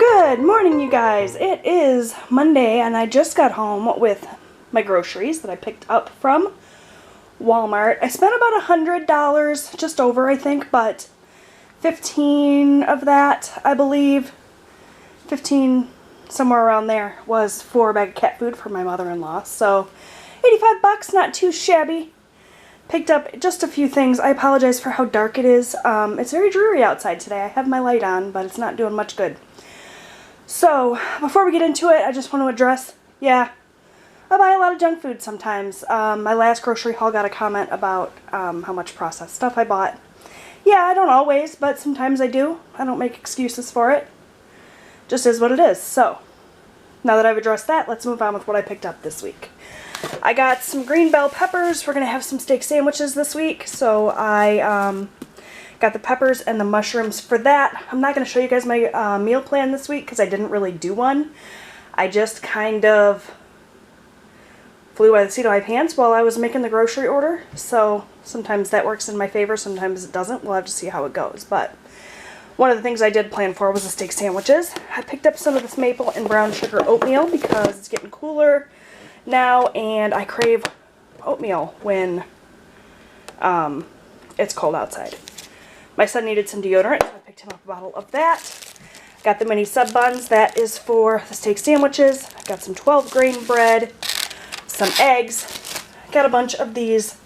Good morning, you guys. It is Monday and I just got home with my groceries that I picked up from Walmart. I spent about $100, just over I think, but 15 of that, I believe, 15 somewhere around there, was for a bag of cat food for my mother-in-law. So 85 bucks, not too shabby. Picked up just a few things. I apologize for how dark it is. It's very dreary outside today. I have my light on, but it's not doing much good. So, before we get into it, I just want to address, I buy a lot of junk food sometimes. My last grocery haul got a comment about how much processed stuff I bought. Yeah, I don't always, but sometimes I do. I don't make excuses for it. Just is what it is. So, now that I've addressed that, let's move on with what I picked up this week. I got some green bell peppers. We're going to have some steak sandwiches this week, so I got the peppers and the mushrooms for that. I'm not going to show you guys my meal plan this week because I didn't really do one. I just kind of flew by the seat of my pants while I was making the grocery order. So sometimes that works in my favor, sometimes it doesn't. We'll have to see how it goes. But one of the things I did plan for was the steak sandwiches. I picked up some of this maple and brown sugar oatmeal because it's getting cooler now and I crave oatmeal when it's cold outside. My son needed some deodorant, so I picked him up a bottle of that. Got the mini sub buns. That is for the steak sandwiches. I got some 12 grain bread, some eggs. Got a bunch of these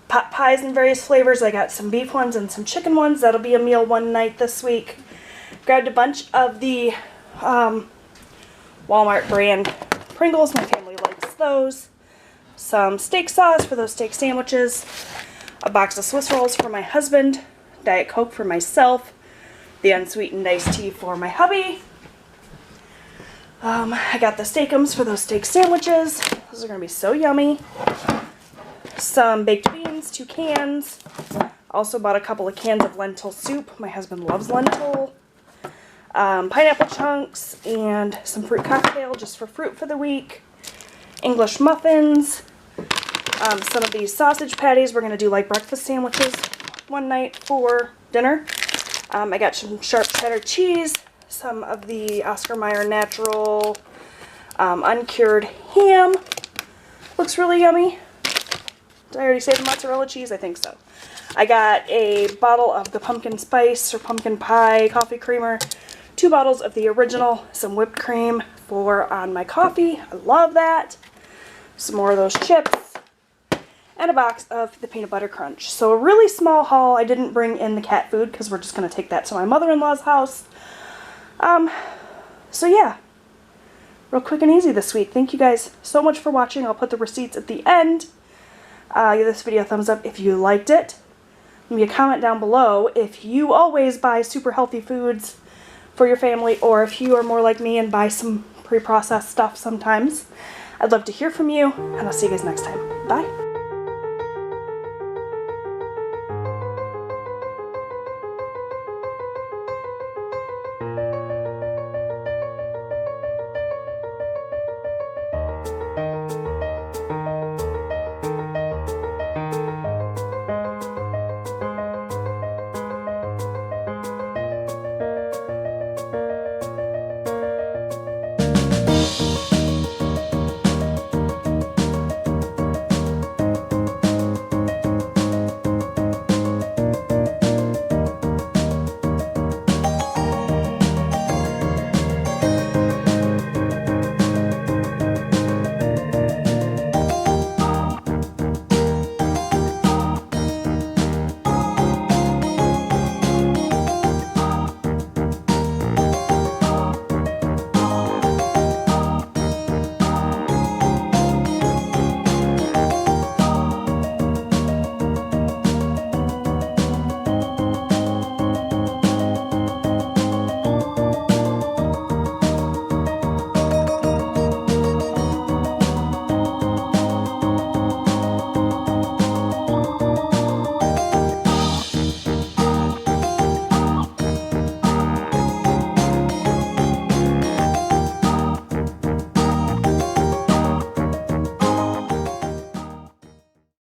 pot pies in various flavors. I got some beef ones and some chicken ones. That'll be a meal one night this week. Grabbed a bunch of the Walmart brand Pringles. My family likes those. Some steak sauce for those steak sandwiches. A box of Swiss rolls for my husband. Diet Coke for myself, the unsweetened iced tea for my hubby. I got the steakums for those steak sandwiches. Those are going to be so yummy. Some baked beans, 2 cans. Also bought a couple of cans of lentil soup. My husband loves lentil. Pineapple chunks and some fruit cocktail just for fruit for the week. English muffins. Some of these sausage patties. We're going to do like breakfast sandwiches one night for dinner. I got some sharp cheddar cheese, some of the Oscar Mayer natural uncured ham. Looks really yummy. Did I already say the mozzarella cheese? I think so. I got a bottle of the pumpkin spice or pumpkin pie coffee creamer, 2 bottles of the original, some whipped cream for on my coffee. I love that. Some more of those chips. And a box of the peanut butter crunch. So a really small haul. I didn't bring in the cat food because we're just going to take that to my mother-in-law's house. So yeah, real quick and easy this week. Thank you guys so much for watching. I'll put the receipts at the end. Give this video a thumbs up if you liked it. Leave me a comment down below if you always buy super healthy foods for your family or if you are more like me and buy some pre-processed stuff sometimes. I'd love to hear from you, and I'll see you guys next time. Bye.